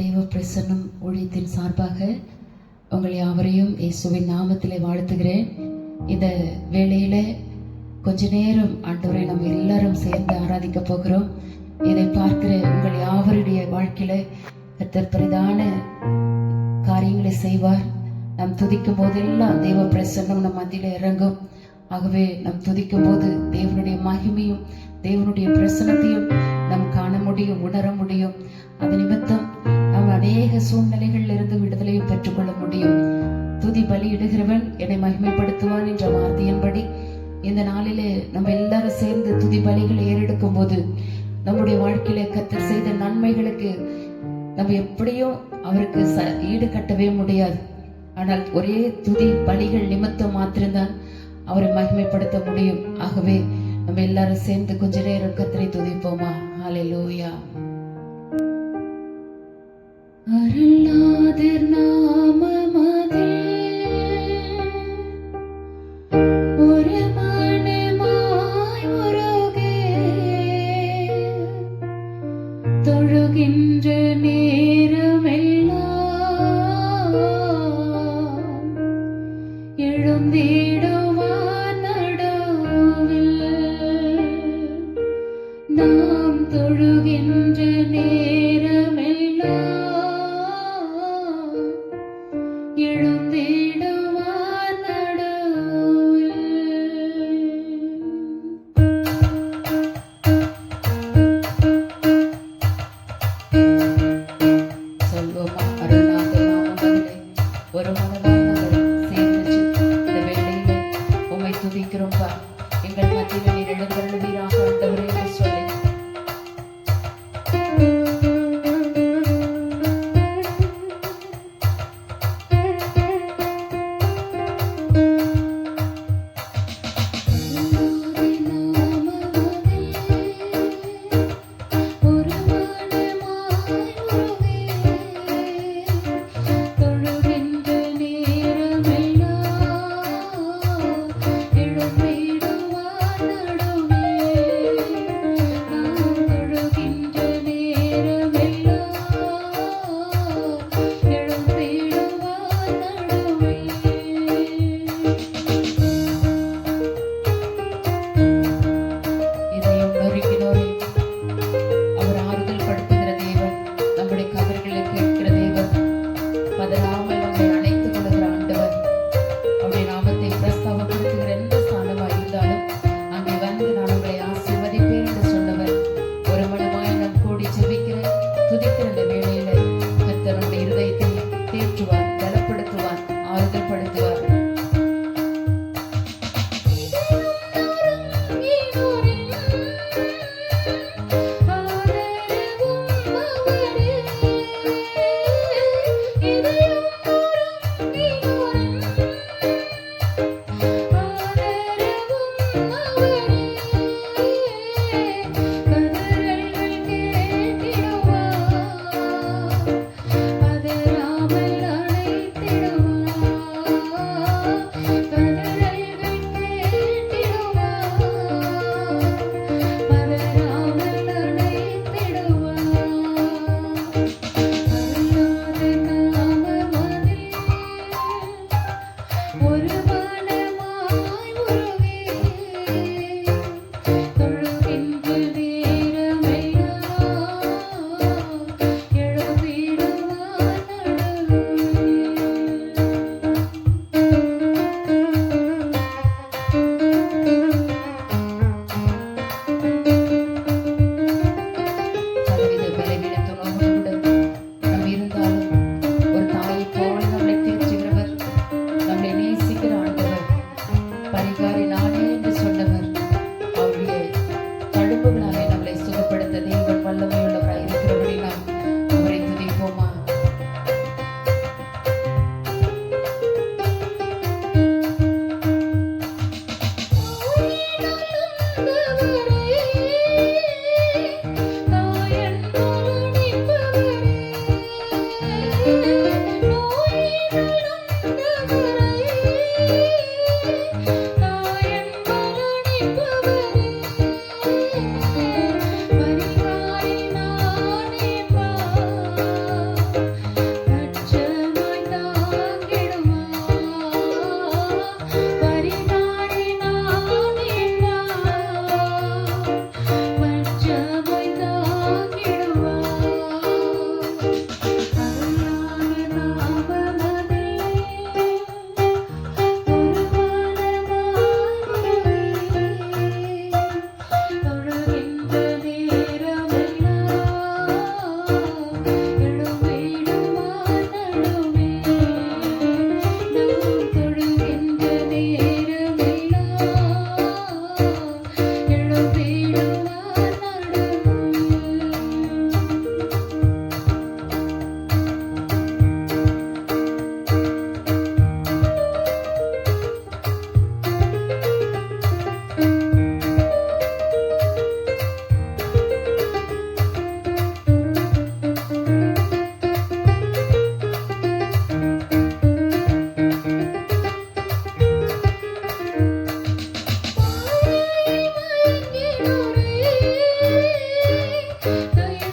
தேவ பிரசன்னம் ஊழியத்தின் சார்பாக உங்கள் யாவரையும் இயேசுவின் நாமத்திலே வாழ்த்துகிறேன். இந்த வேளையில கொஞ்ச நேரம் ஆண்டவரை நம்ம எல்லாரும் சேர்ந்து ஆராதிக்க போகிறோம். இதை பார்க்கிற உங்கள் யாவருடைய வாழ்க்கையில கர்த்தர் பிரதான காரியங்களை செய்வார். நாம் துதிக்கும் போதெல்லாம் தேவ பிரசன்னம் நம் மத்தியில இறங்கும். ஆகவே நாம் துதிக்கும் போது தேவனுடைய மகிமையும் தேவனுடைய பிரசன்னத்தையும் நாம் காண முடியும், உணர முடியும். அது நிமித்தம் நாம் அநேக சூழ்நிலைகளில் இருந்து விடுதலையை பெற்றுக்கொள்ள முடியும். துதி பலி இடுகிறவன் என்னை மகிமைப்படுத்துவான் என்ற வார்த்தையின்படி இந்த நாளிலே நம்ம எல்லாரும் சேர்ந்து துதி பலிகளை ஏறெடுக்கும் போது நம்முடைய வாழ்க்கையில கர்த்தர் செய்த நன்மைகளுக்கு நம்ம எப்படியும் அவருக்கு ஈடு கட்டவே முடியாது. ஆனால் ஒரே துதி பலிகள் நிமித்தம் மாத்திரம்தான் அவரை மகிமைப்படுத்த முடியும். ஆகவே நம்ம எல்லாரும் சேர்ந்து கொஞ்ச நேரம் கர்த்தரை துதிப்போமா? ஹல்லேலூயா. அருளாதர் நாமமதில் ஒரு மனமாய் உருகே தொழுகின்ற நேரமெல்லாம் எழுந்திடுவார் நடுவில். நாம் தொழுகின்ற நேரமெல்லாம் எழுந்திடுவார் நடுவில். சொல்வோமா? அருளாத நாமமதிலே ஒரு மனதாய் நாங்கள் சேர்ந்து இந்த வேளையில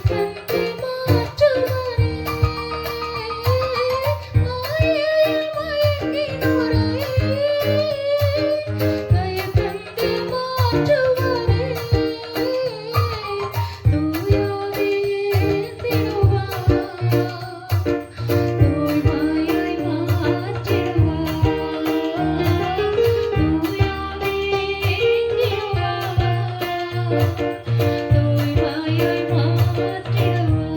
தந்து மாற்றுவாரே. மாயையில் மயங்கினோரை தயை தந்து மாற்றுவாரே. தூயாவியே திருவார், தூய்மையாய் மாற்றிடுவார். தூயாவியே திருவார், தூய்மையாய் மாற்றிடுவார்.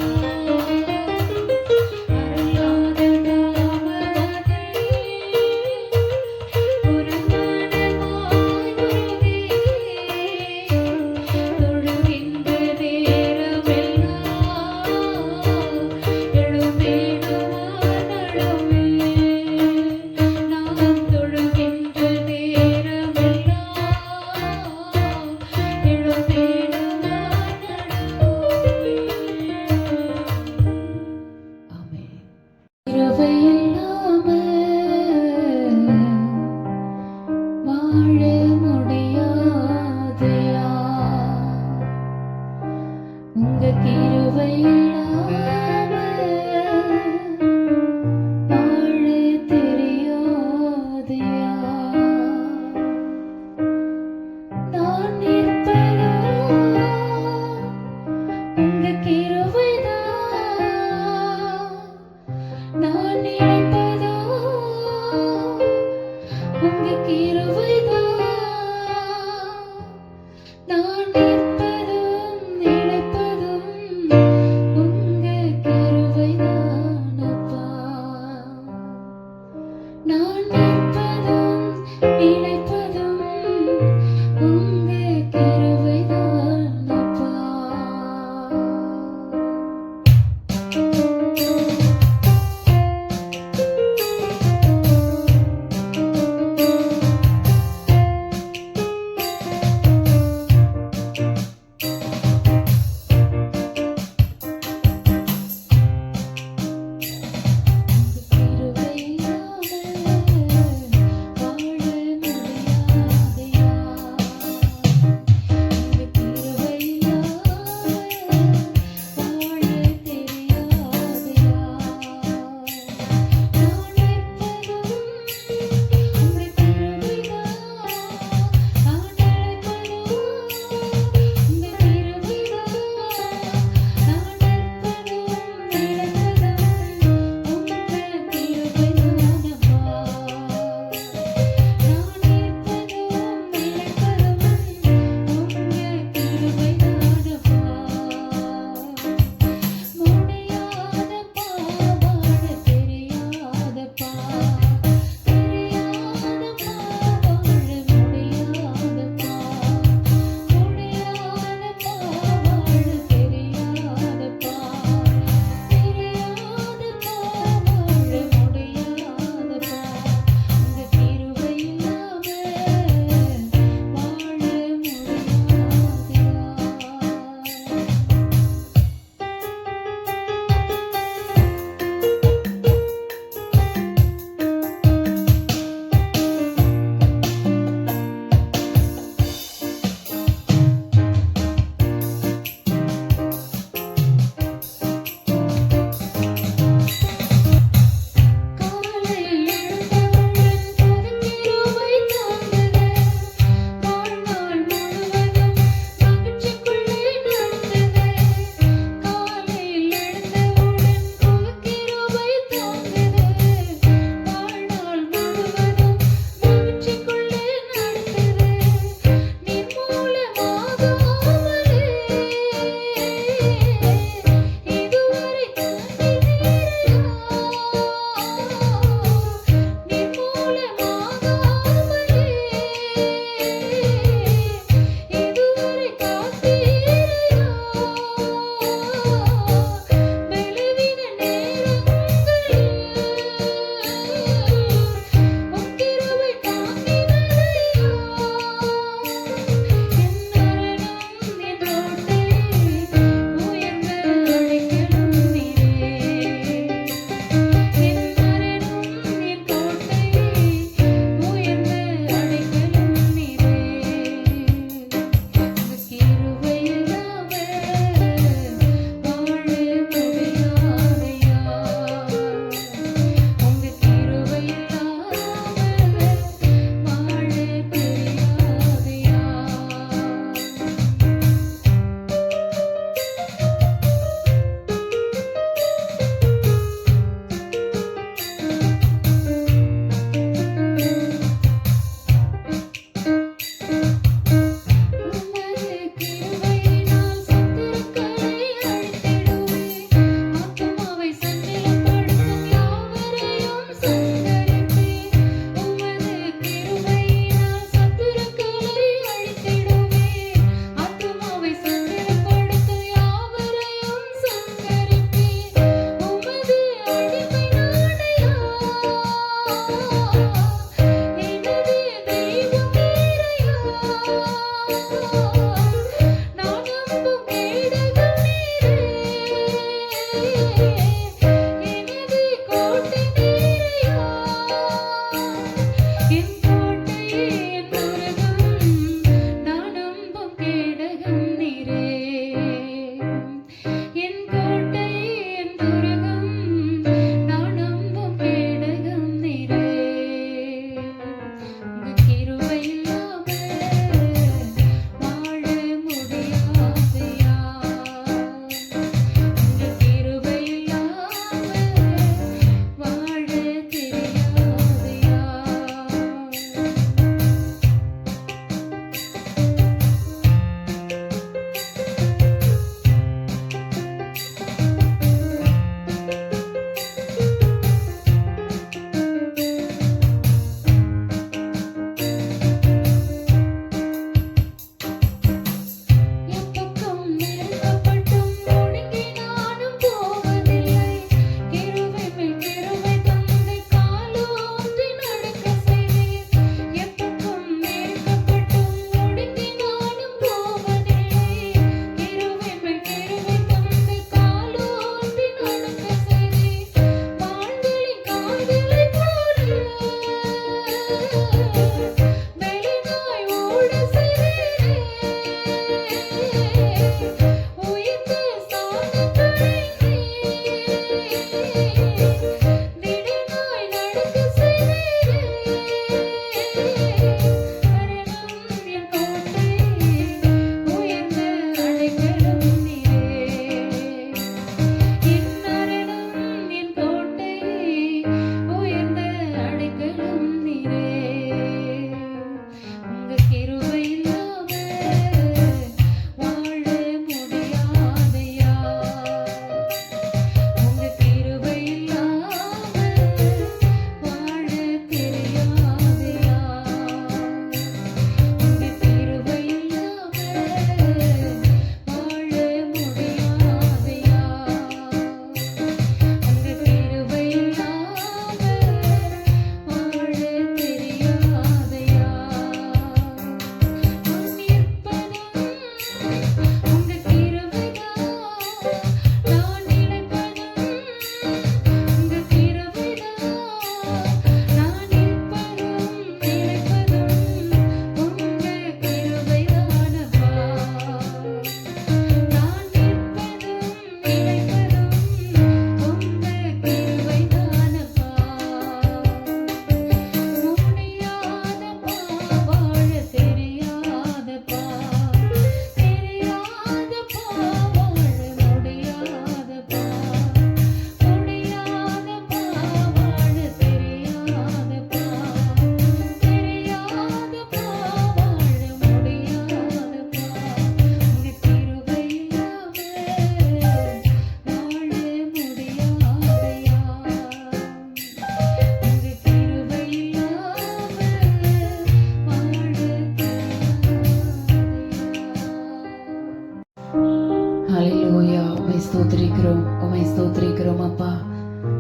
உம்மை ஸ்தோத்திரிக்கிறோம் அப்பா.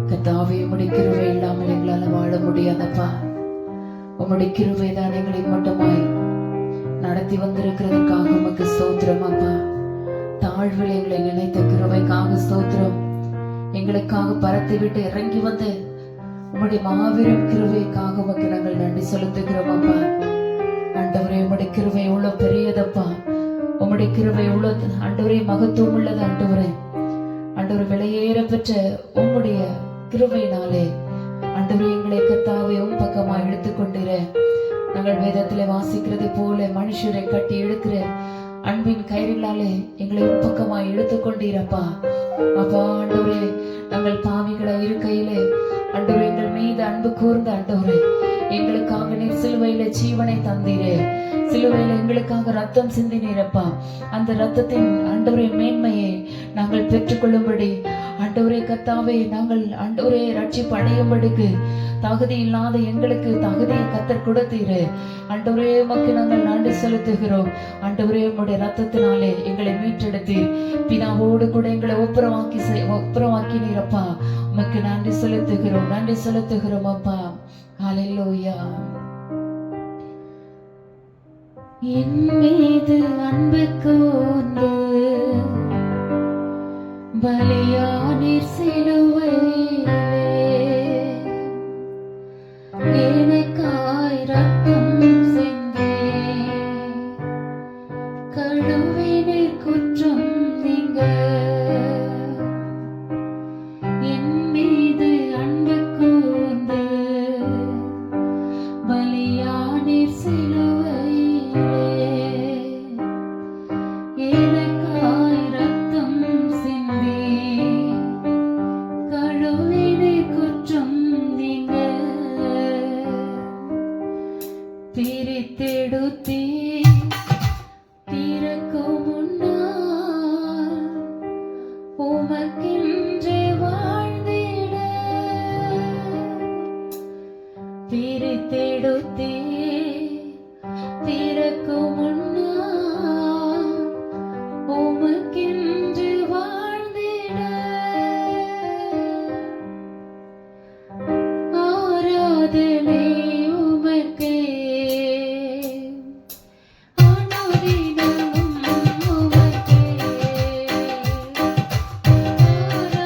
கர்த்தாவே, உம்முடைய கிருபை இல்லாமல் எங்களால் வாழ முடியாதப்பா. உம்முடைய கிருபை தான் எங்களை மட்டுமாய் நடத்தி வந்திருக்கிறதுக்காக உமக்கு ஸ்தோத்திரம் அப்பா. தாழ்வில் எங்களை நினைத்த கிருபைக்காக ஸ்தோத்திரம். எங்களுக்காக பரத்தி விட்டு இறங்கி வந்து உம்முடைய மாபெரும் கிருபைக்காக உமக்கு நாங்கள் நன்றி செலுத்துகிறோம் அப்பா. ஆண்டவரே, உம்முடைய கிருபை எவ்வளவு பெரியதப்பா. உம்முடைய கிருபை எவ்வளவு ஆண்டவரே மகத்துவம் உள்ளது. ஆண்டவரே, ஆண்டவர் விலையேற பெற்ற உம்முடைய கிருபையினாலே ஆண்டவரே எங்களை கர்த்தாவே உம் பக்கமா எடுத்துக்கொண்டிர. நாங்கள் வேதத்திலே வாசிக்கிறது போல மனுஷரை கட்டி எடுக்கிற அன்பின் கயிறினாலே எங்களை உம் பக்கமாய் எடுத்துக்கொண்டீரப்பா. அப்பா ஆண்டவரே, நாங்கள் பாவிகளா இருக்கையிலே ஆண்டவரே எங்கள் மீது அன்பு கூர்ந்த ஆண்டவரே, எங்களுக்காக நீர் சிலுவையில ஜீவனை தந்தீரே. சிலுவையில எங்களுக்காக ரத்தம் சிந்தினீரப்பா. அந்த ரத்தத்தின் ஆண்டவரே மேன்மையை நாங்கள் பெற்றுக்கொள்ளும்படி ஆண்டவரே கர்த்தாவே, நாங்கள் ஆண்டவரே ரட்சிப்பு அடையும்படிக்கு தகுதி இல்லாத எங்களுக்கு தகுதியை கர்த்தர் கொடுத்தீரு. ஆண்டவரே, உமக்கு நாங்கள் நன்றி செலுத்துகிறோம். ஆண்டவரே, உம்முடைய ரத்தத்தினாலே எங்களை மீட்டெடுத்தீர். பிதாவோடு கூட எங்களை ஒப்புரவாக்கினீரப்பா. உமக்கு நன்றி செலுத்துகிறோம், நன்றி செலுத்துகிறோம் அப்பா. ஹல்லேலூயா. என் மீது அன்பு கூர்ந்து பலியானீர் சிலுவையிலே, எனக்காய் ரத்தம் சிந்தி கழுவினீர் குற்றம் நீங்க. என் மீது அன்பு கூர்ந்து பலியானீர் சிலுவையிலே, எனக்காய் ரத்தம் சிந்தி கழுவினீர் குற்றம் நீங்க. பிரித்தெடுத்தே திறக்கும் முன்னால் உமக்கென்று வாழ்ந்திட. பிரித்தெடுத்தே திறக்கும் முன்னால் உமக்கென்று வாழ்ந்திட. ஆராதனை உமக்கே, அனுதினமும் உமக்கே. ஆராதனை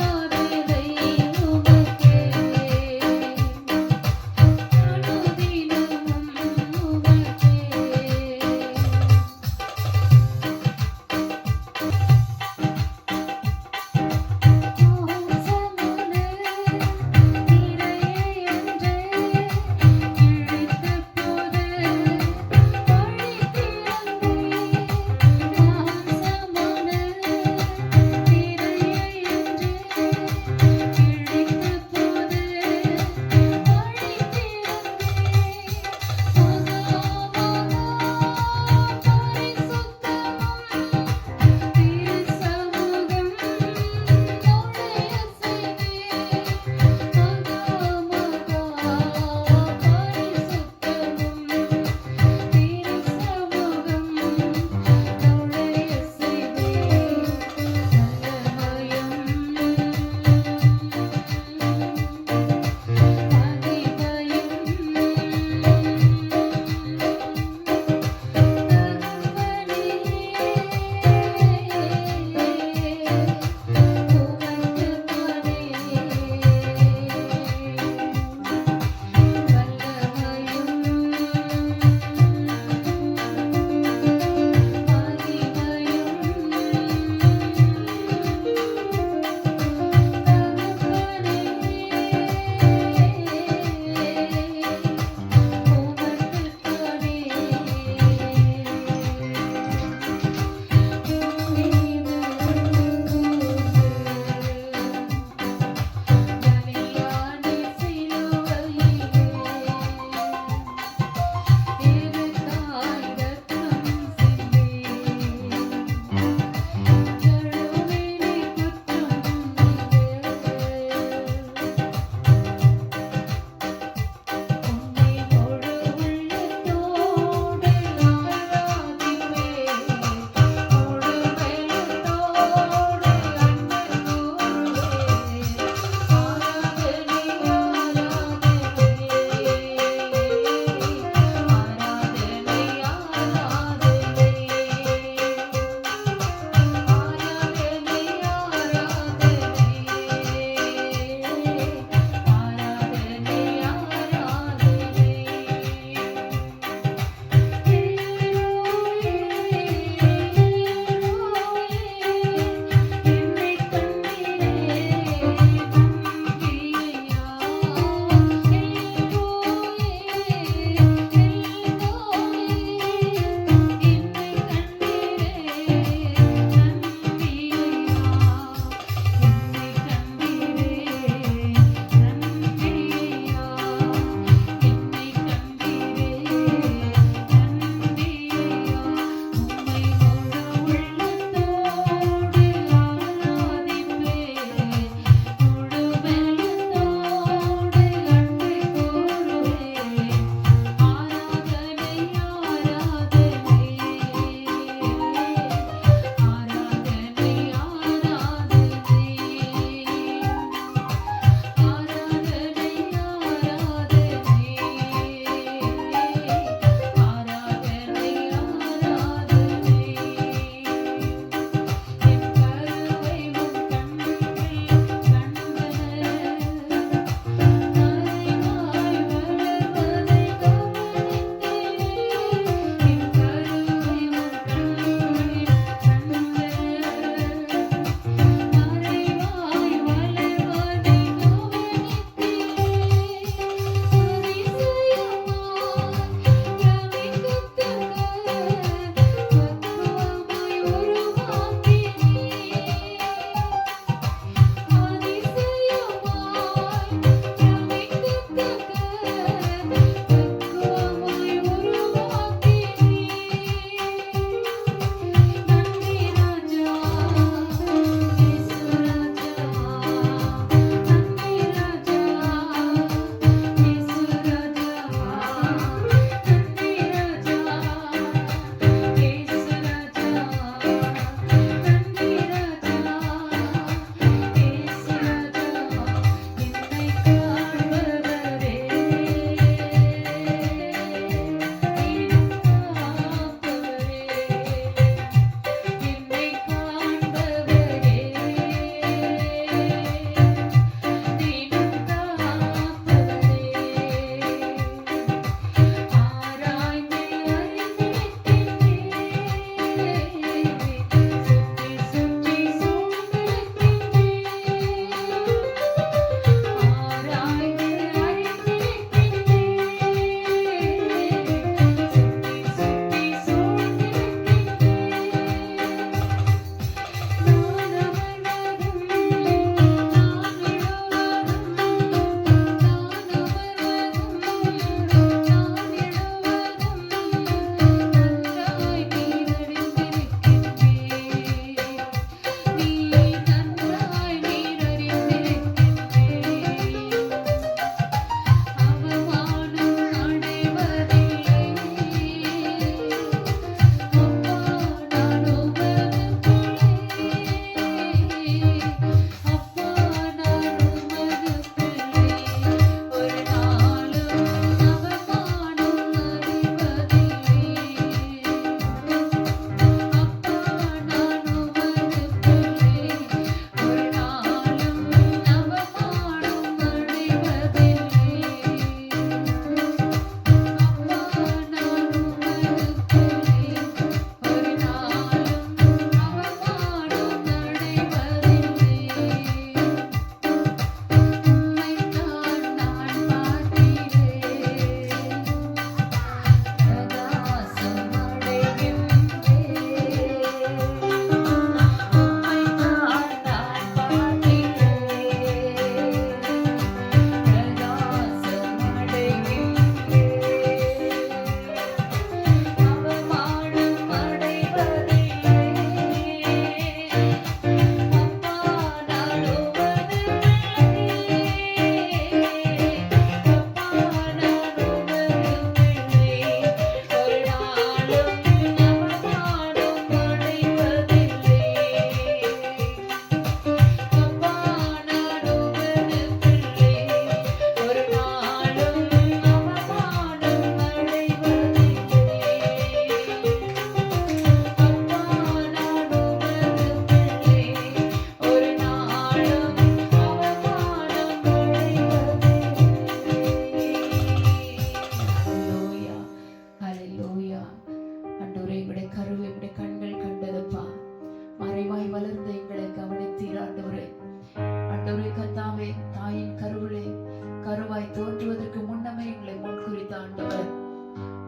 கருவாய் தோன்றுவதற்கு முன்னமே எங்களை முன்குறித்த ஆண்டவர்,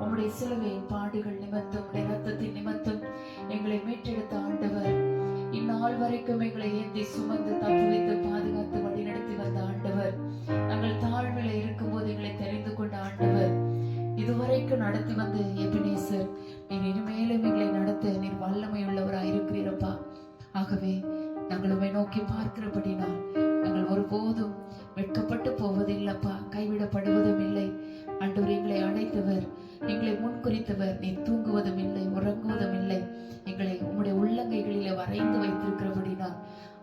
உம்முடைய சிலுவையின் பாடுகள் நிமித்தம், உம்முடைய இரத்தத்தின் நிமித்தம் எங்களை மீட்டெடுத்த ஆண்டவர், இந்நாள் வரைக்கும் எங்களை ஏந்தி சுமந்து தப்புவித்து பாதுகாத்து வழிநடத்தி வந்த ஆண்டவர், நாங்கள் தாழ்வில இருக்கும்போது எங்களை தெரிந்து கொண்ட ஆண்டவர், இதுவரைக்கும் நடத்தி வந்த எபினேசர், நீர் இனிமேலும் எங்களை நடத்த நீர் வல்லமை உள்ளவராய் இருக்கிறீரப்பா. ஆகவே நாங்கள் உம்மை நோக்கி பார்க்கிறபடினால் நாங்கள் ஒருபோதும் வெட்கப்பட்டு போவதில்லப்பா, கைவிடப்படுவதும் இல்லை. ஆண்டவர் எங்களை அழைத்தவர், எங்களை முன்குறித்தவர், நீர் தூங்குவதும் இல்லை, உறங்குவதும் இல்லை. எங்களை உம்முடைய உள்ளங்கைகளிலே வரைந்து வைத்திருக்கிறபடினால்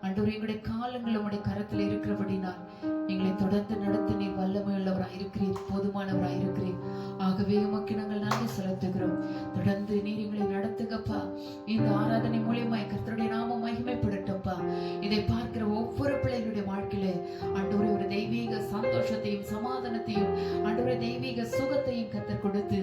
ஆண்டவர், எங்களுடைய காலங்கள் உம்முடைய கரத்தில் இருக்கிறபடினால் எங்களை தொடர்ந்து நடத்த நீர் வல்லமை உள்ளவராய் இருக்கிறீர், போதுமானவராய் இருக்கிறீர். ஆகவே உமக்கு நாங்கள் நன்றி செலுத்துகிறோம். தொடர்ந்து நீர் எங்களை நடத்துங்கப்பா. இந்த ஆராதனை மூலியமாய் கர்த்தருடைய நாமம் மகிமைப்படட்டும்ப்பா. இதை பார்க்கிற ஒவ்வொரு பிள்ளைகளுடைய வாழ்க்கையில ஆண்டவரே ஒரு தெய்வீக சந்தோஷத்தையும் சமாதானத்தையும் ஆண்டவரே தெய்வீக சுகத்தையும் கர்த்தர் கொடுத்து